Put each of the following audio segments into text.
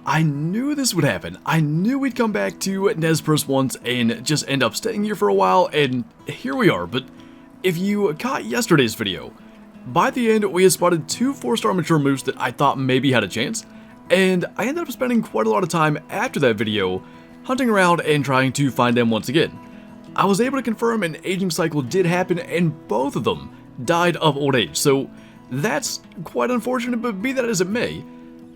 I knew this would happen. I knew we'd come back to Nez Perce once and just end up staying here for a while, and here we are. But if you caught yesterday's video, by the end we had spotted 2 4-star mature moose that I thought maybe had a chance, and I ended up spending quite a lot of time after that video hunting around and trying to find them once again. I was able to confirm an aging cycle did happen, and both of them died of old age, so that's quite unfortunate, but be that as it may,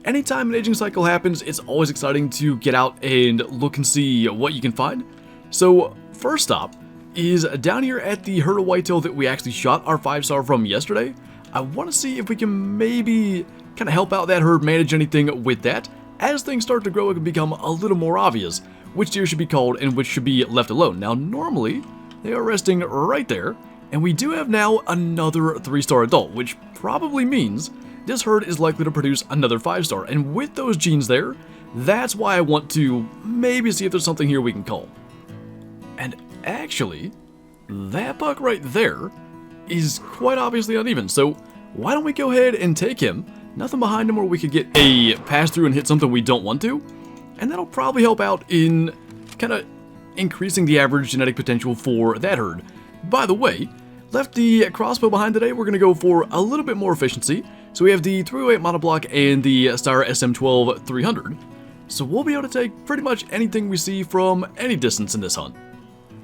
anytime an aging cycle happens, it's always exciting to get out and look and see what you can find. So first stop is down here at the herd of whitetail that we actually shot our 5-star from yesterday. I want to see if we can maybe kind of help out that herd manage anything with that. As things start to grow, it can become a little more obvious which deer should be called and which should be left alone. Now normally they are resting right there, and we do have now another 3-star adult, which probably means this herd is likely to produce another 5-star, and with those genes there, that's why I want to maybe see if there's something here we can call. And actually, that buck right there is quite obviously uneven, so why don't we go ahead and take him? Nothing behind him where we could get a pass through and hit something we don't want to, and that'll probably help out in kind of increasing the average genetic potential for that herd. By the way, left the crossbow behind today. We're going to go for a little bit more efficiency. So we have the 308 monoblock and the Steyr SM12 300. So we'll be able to take pretty much anything we see from any distance in this hunt.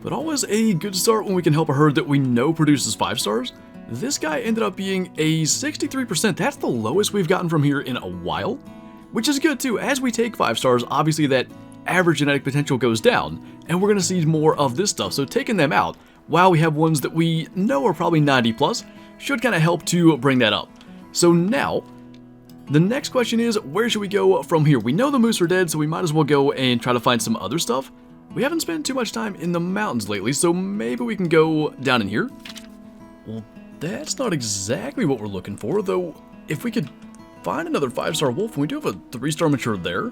But always a good start when we can help a herd that we know produces 5-stars. This guy ended up being a 63%. That's the lowest we've gotten from here in a while, which is good too. As we take 5-stars, obviously that average genetic potential goes down, and we're going to see more of this stuff. So taking them out, while we have ones that we know are probably 90 plus, should kind of help to bring that up. So now, the next question is, where should we go from here? We know the moose are dead, so we might as well go and try to find some other stuff. We haven't spent too much time in the mountains lately, so maybe we can go down in here. Well, that's not exactly what we're looking for, though. If we could find another 5-star wolf, and we do have a 3-star mature there,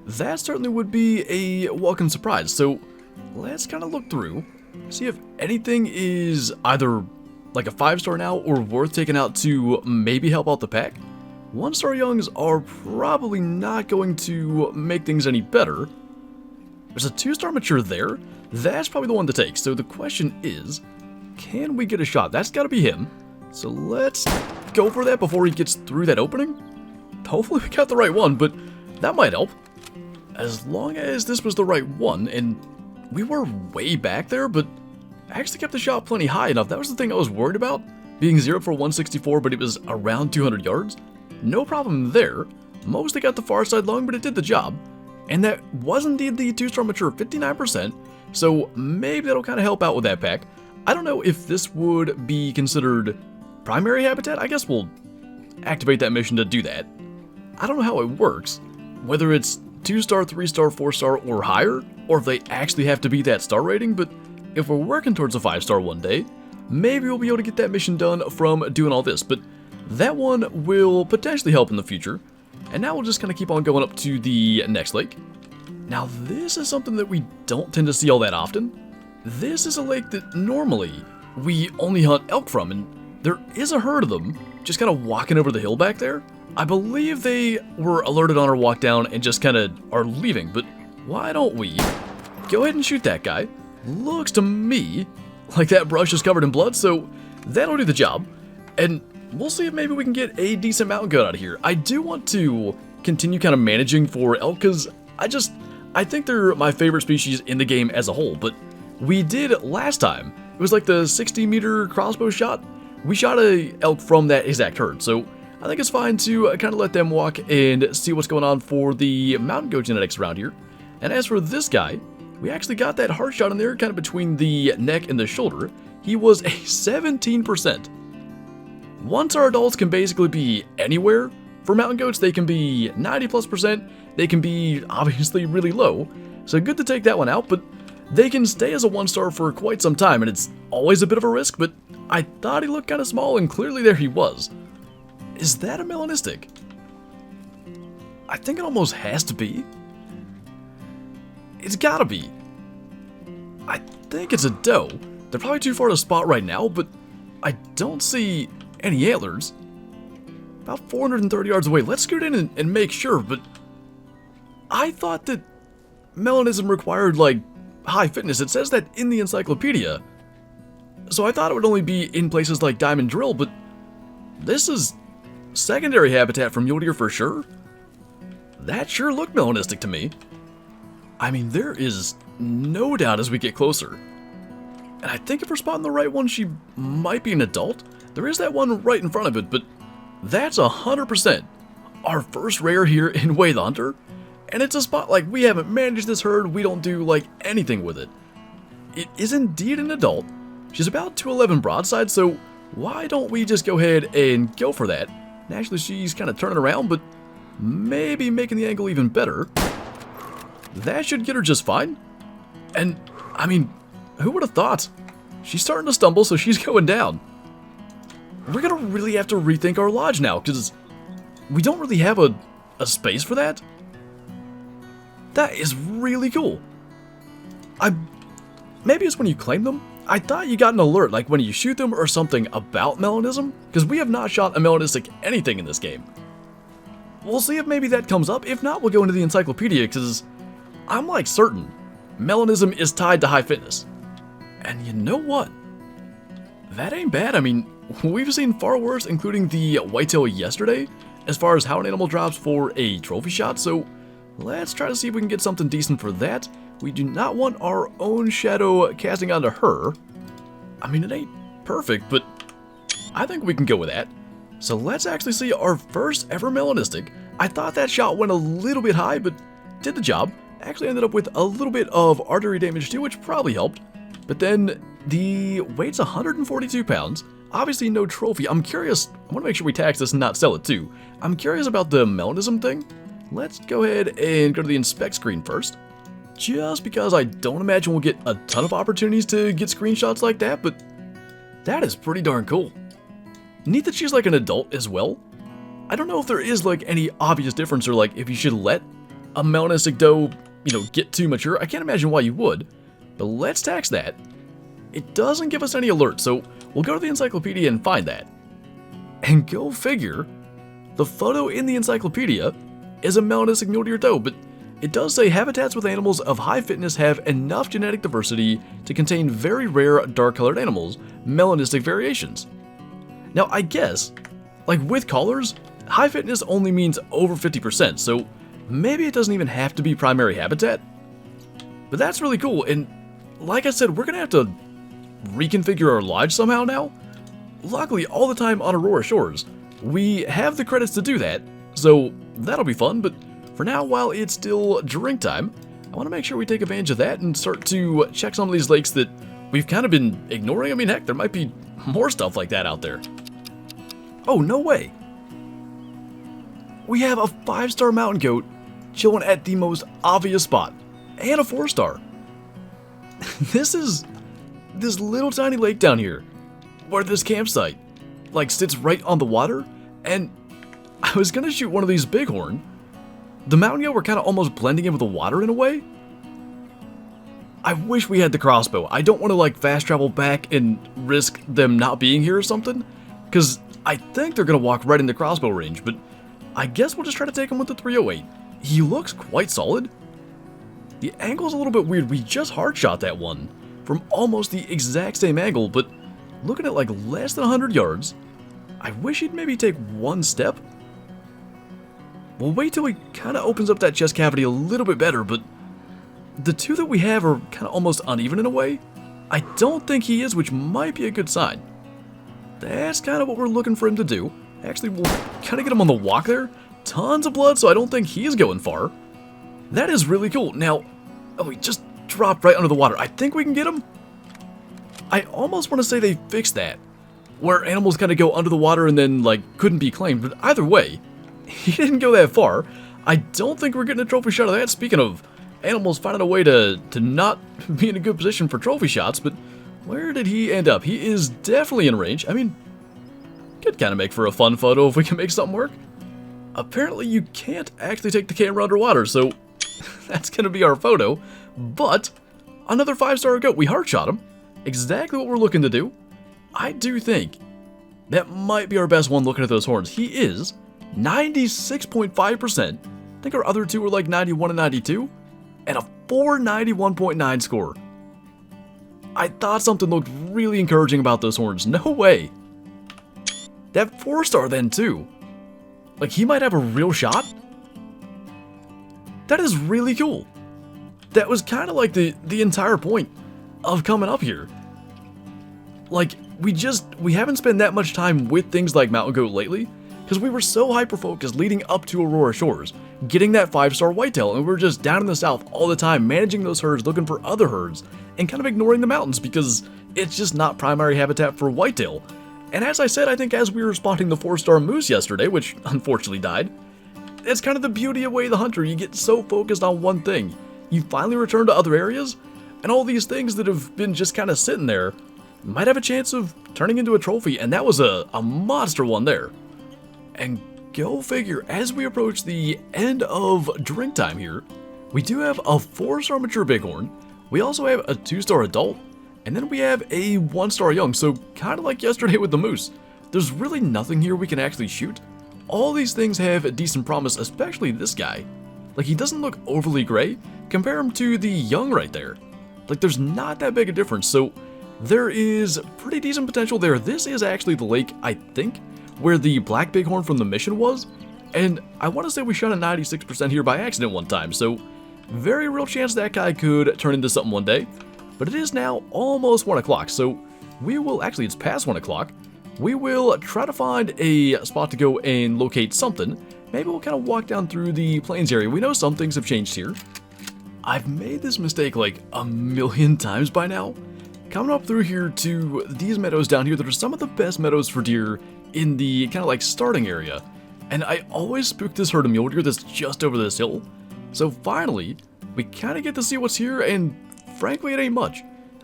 that certainly would be a welcome surprise. So let's kind of look through, see if anything is either like a 5-star now or worth taking out to maybe help out the pack. 1-star youngs are probably not going to make things any better. There's a 2-star mature there. That's probably the one to take. So the question is, can we get a shot? That's got to be him. So let's go for that before he gets through that opening. Hopefully we got the right one, but that might help. As long as this was the right one, and we were way back there, but I actually kept the shot plenty high enough. That was the thing I was worried about, being 0 for 164, but it was around 200 yards. No problem there. Mostly got the far side lung, but it did the job. And that was indeed the 2-star mature, 59%, so maybe that'll kind of help out with that pack. I don't know if this would be considered primary habitat. I guess we'll activate that mission to do that. I don't know how it works, whether it's 2-star, 3-star, 4-star, or higher, or if they actually have to be that star rating, but if we're working towards a 5-star one day, maybe we'll be able to get that mission done from doing all this, but that one will potentially help in the future. And now we'll just kind of keep on going up to the next lake. Now this is something that we don't tend to see all that often. This is a lake that normally we only hunt elk from, and there is a herd of them just kind of walking over the hill back there. I believe they were alerted on our walk down and just kind of are leaving, but why don't we go ahead and shoot that guy? Looks to me like that brush is covered in blood, so that'll do the job. And we'll see if maybe we can get a decent mountain goat out of here. I do want to continue kind of managing for elk, because I think they're my favorite species in the game as a whole, but we did last time. It was like the 60-meter crossbow shot. We shot a elk from that exact herd, so I think it's fine to kind of let them walk and see what's going on for the mountain goat genetics around here. And as for this guy, we actually got that heart shot in there kind of between the neck and the shoulder. He was a 17%. Once our adults can basically be anywhere. For mountain goats, they can be 90+%. They can be obviously really low. So good to take that one out, but they can stay as a 1-star for quite some time, and it's always a bit of a risk, but I thought he looked kind of small, and clearly there he was. Is that a melanistic? I think it almost has to be. It's gotta be. I think it's a doe. They're probably too far to spot right now, but I don't see any antlers. About 430 yards away. Let's scoot in and make sure, but I thought that melanism required, like, high fitness. It says that in the encyclopedia. So I thought it would only be in places like Diamond Drill, but this is secondary habitat for mule deer for sure. That sure looked melanistic to me. I mean, there is no doubt as we get closer. And I think if we're spotting the right one, she might be an adult. There is that one right in front of it, but that's 100% our first rare here in Way the Hunter. And it's a spot like we haven't managed this herd, we don't do like anything with it. It is indeed an adult. She's about 211 broadside, so why don't we just go ahead and go for that? And actually, she's kind of turning around, but maybe making the angle even better. That should get her just fine. And, I mean, who would have thought? She's starting to stumble, so she's going down. We're going to really have to rethink our lodge now, because we don't really have a space for that. That is really cool. Maybe it's when you claim them. I thought you got an alert, like when you shoot them or something about melanism, because we have not shot a melanistic anything in this game. We'll see if maybe that comes up. If not, we'll go into the encyclopedia, because I'm like certain melanism is tied to high fitness. And you know what? That ain't bad. I mean, we've seen far worse, including the whitetail yesterday, as far as how an animal drops for a trophy shot, so let's try to see if we can get something decent for that. We do not want our own shadow casting onto her. I mean, it ain't perfect, but I think we can go with that. So let's actually see our first ever melanistic. I thought that shot went a little bit high, but did the job. Actually ended up with a little bit of artery damage too, which probably helped. But then the weight's 142 pounds. Obviously no trophy. I'm curious, I want to make sure we tax this and not sell it too. I'm curious about the melanism thing. Let's go ahead and go to the inspect screen first. Just because I don't imagine we'll get a ton of opportunities to get screenshots like that, but that is pretty darn cool. Neat that she's like an adult as well. I don't know if there is like any obvious difference or like if you should let a melanistic doe, you know, get too mature. I can't imagine why you would, but let's tax that. It doesn't give us any alerts, so we'll go to the encyclopedia and find that. And go figure, the photo in the encyclopedia is a melanistic mule deer doe, but it does say habitats with animals of high fitness have enough genetic diversity to contain very rare dark-colored animals, melanistic variations. Now, I guess, like with collars, high fitness only means over 50%, so maybe it doesn't even have to be primary habitat. But that's really cool, and like I said, we're gonna have to reconfigure our lodge somehow now. Luckily, all the time on Aurora Shores, we have the credits to do that, so that'll be fun, but for now, while it's still drink time, I want to make sure we take advantage of that and start to check some of these lakes that we've kind of been ignoring. I mean, heck, there might be more stuff like that out there. Oh, no way. We have a 5-star mountain goat chilling at the most obvious spot, and a 4-star. This is this little tiny lake down here, where this campsite, like, sits right on the water, and I was gonna shoot one of these bighorn. The mountain goat were kind of almost blending in with the water in a way. I wish we had the crossbow. I don't want to like fast travel back and risk them not being here or something, because I think they're gonna walk right into crossbow range, but I guess we'll just try to take him with the 308. He looks quite solid. The angle's a little bit weird. We just hard shot that one from almost the exact same angle, but looking at like less than 100 yards. I wish he'd maybe take one step. We'll wait till he kind of opens up that chest cavity a little bit better, but the two that we have are kind of almost uneven in a way. I don't think he is, which might be a good sign. That's kind of what we're looking for him to do. Actually, we'll kind of get him on the walk there. Tons of blood, so I don't think he's going far. That is really cool. Now, oh, he just dropped right under the water. I think we can get him. I almost want to say they fixed that, where animals kind of go under the water and then, like, couldn't be claimed, but either way, he didn't go that far. I don't think we're getting a trophy shot of that. Speaking of animals finding a way to not be in a good position for trophy shots, but where did he end up? He is definitely in range. I mean, could kind of make for a fun photo if we can make something work. Apparently you can't actually take the camera underwater, so that's going to be our photo. But another 5-star goat. We heart shot him. Exactly what we're looking to do. I do think that might be our best one looking at those horns. He is 96.5% I think our other two were like 91 and 92, and a 491.9 score. I thought something looked really encouraging about those horns. No way. That 4-star then too. Like, he might have a real shot? That is really cool. That was kind of like the entire point of coming up here. Like, we haven't spent that much time with things like Mountain Goat lately, because we were so hyper-focused leading up to Aurora Shores, getting that 5-star whitetail, and we were just down in the south all the time, managing those herds, looking for other herds, and kind of ignoring the mountains, because it's just not primary habitat for whitetail. And as I said, I think as we were spotting the 4-star moose yesterday, which unfortunately died, it's kind of the beauty of Way the Hunter. You get so focused on one thing, you finally return to other areas, and all these things that have been just kind of sitting there might have a chance of turning into a trophy, and that was a monster one there. And go figure, as we approach the end of drink time here, we do have a 4-star mature bighorn, we also have a 2-star adult, and then we have a 1-star young, so kind of like yesterday with the moose. There's really nothing here we can actually shoot. All these things have a decent promise, especially this guy. Like, he doesn't look overly gray. Compare him to the young right there. Like, there's not that big a difference, so there is pretty decent potential there. This is actually the lake, I think, where the black bighorn from the mission was, and I want to say we shot a 96% here by accident one time, so very real chance that guy could turn into something one day. But it is now almost 1 o'clock, so we will, actually it's past 1 o'clock, we will try to find a spot to go and locate something. Maybe we'll kind of walk down through the plains area. We know some things have changed here. I've made this mistake like a million times by now. Coming up through here to these meadows down here that are some of the best meadows for deer in the kind of like starting area. And I always spook this herd of mule deer that's just over this hill. So finally, we kind of get to see what's here, and frankly, it ain't much.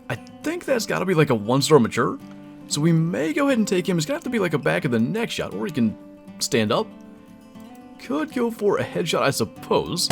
I think that's got to be like a 1-star mature. So we may go ahead and take him. It's going to have to be like a back of the neck shot, or he can stand up. Could go for a headshot, I suppose.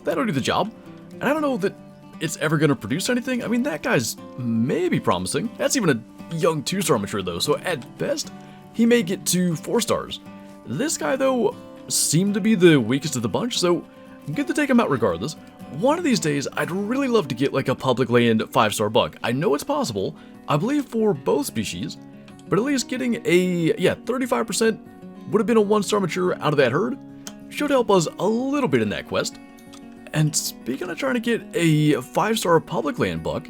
That'll do the job. And I don't know that it's ever going to produce anything. I mean, that guy's maybe promising. That's even a young 2-star mature, though. So at best, he may get to 4 stars. This guy, though, seemed to be the weakest of the bunch, so good to take him out regardless. One of these days, I'd really love to get like a public land 5-star buck. I know it's possible, I believe for both species, but at least getting a, 35% would have been a 1-star mature out of that herd. Should help us a little bit in that quest. And speaking of trying to get a 5-star public land buck,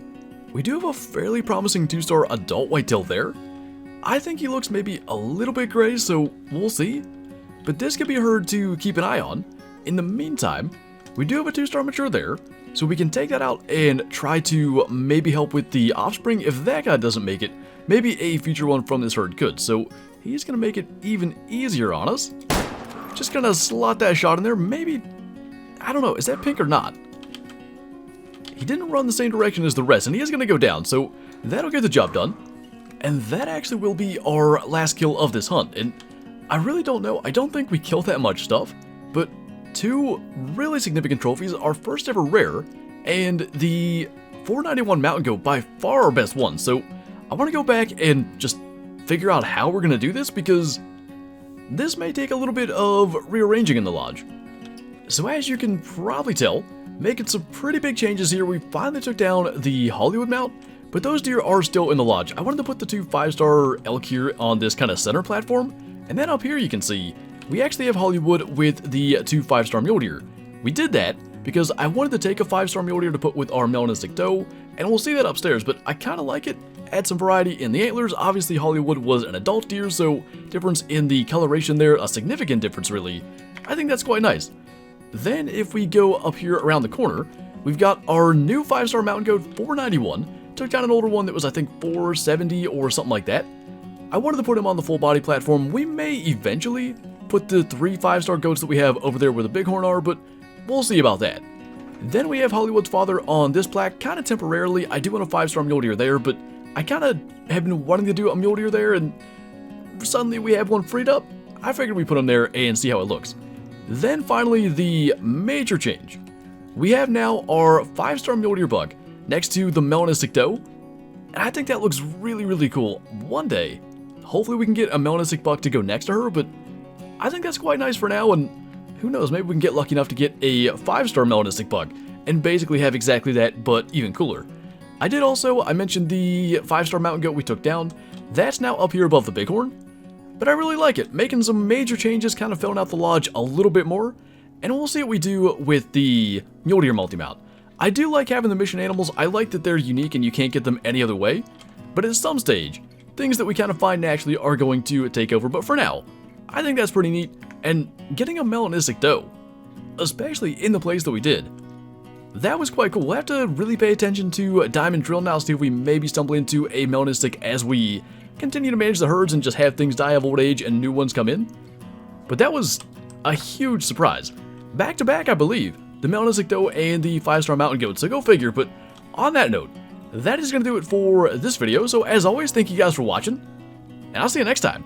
we do have a fairly promising 2-star adult whitetail there. I think he looks maybe a little bit gray, so we'll see. But this could be a herd to keep an eye on. In the meantime, we do have a 2-star mature there, so we can take that out and try to maybe help with the offspring. If that guy doesn't make it, maybe a future one from this herd could. So he's going to make it even easier on us. Just going to slot that shot in there. Maybe, I don't know, is that pink or not? He didn't run the same direction as the rest, and he is going to go down, so that'll get the job done. And that actually will be our last kill of this hunt. And I really don't know. I don't think we killed that much stuff, but 2 really significant trophies, our first ever rare, and the 491 mountain goat, by far our best one. So I want to go back and just figure out how we're going to do this, because this may take a little bit of rearranging in the lodge. So as you can probably tell, making some pretty big changes here. We finally took down the Hollywood mount, but those deer are still in the lodge. I wanted to put the 2 5-star elk here on this kind of center platform, and then up here you can see we actually have Hollywood with the 2 5-star mule deer. We did that because I wanted to take a 5-star mule deer to put with our melanistic doe, and we'll see that upstairs, but I kind of like it. Add some variety in the antlers. Obviously Hollywood was an adult deer, so difference in the coloration there, a significant difference really. I think that's quite nice. Then if we go up here around the corner, we've got our new 5-star mountain goat, 491. Took down an older one that was, I think, 470 or something like that. I wanted to put him on the full body platform. We may eventually put the 3 5-star goats that we have over there where the bighorn are, but we'll see about that. Then we have Hollywood's father on this plaque, kind of temporarily. I do want a 5-star mule deer there, but I kind of have been wanting to do a mule deer there, and suddenly we have one freed up. I figured we put him there and see how it looks. Then finally, the major change. We have now our 5-star mule deer buck next to the melanistic doe, and I think that looks really, really cool. One day, hopefully we can get a melanistic buck to go next to her, but I think that's quite nice for now, and who knows, maybe we can get lucky enough to get a 5-star melanistic bug, and basically have exactly that, but even cooler. I mentioned the 5-star mountain goat we took down. That's now up here above the bighorn, but I really like it, making some major changes, kind of filling out the lodge a little bit more, and we'll see what we do with the mule deer multi-mount. I do like having the mission animals. I like that they're unique and you can't get them any other way, but at some stage, things that we kind of find naturally are going to take over. But for now, I think that's pretty neat, and getting a melanistic doe, especially in the place that we did, that was quite cool. We'll have to really pay attention to Diamond Drill now, see if we maybe stumble into a melanistic as we continue to manage the herds and just have things die of old age and new ones come in. But that was a huge surprise. Back to back, I believe, the melanistic doe and the 5-star mountain goat, so go figure. But on that note, that is going to do it for this video. So as always, thank you guys for watching, and I'll see you next time.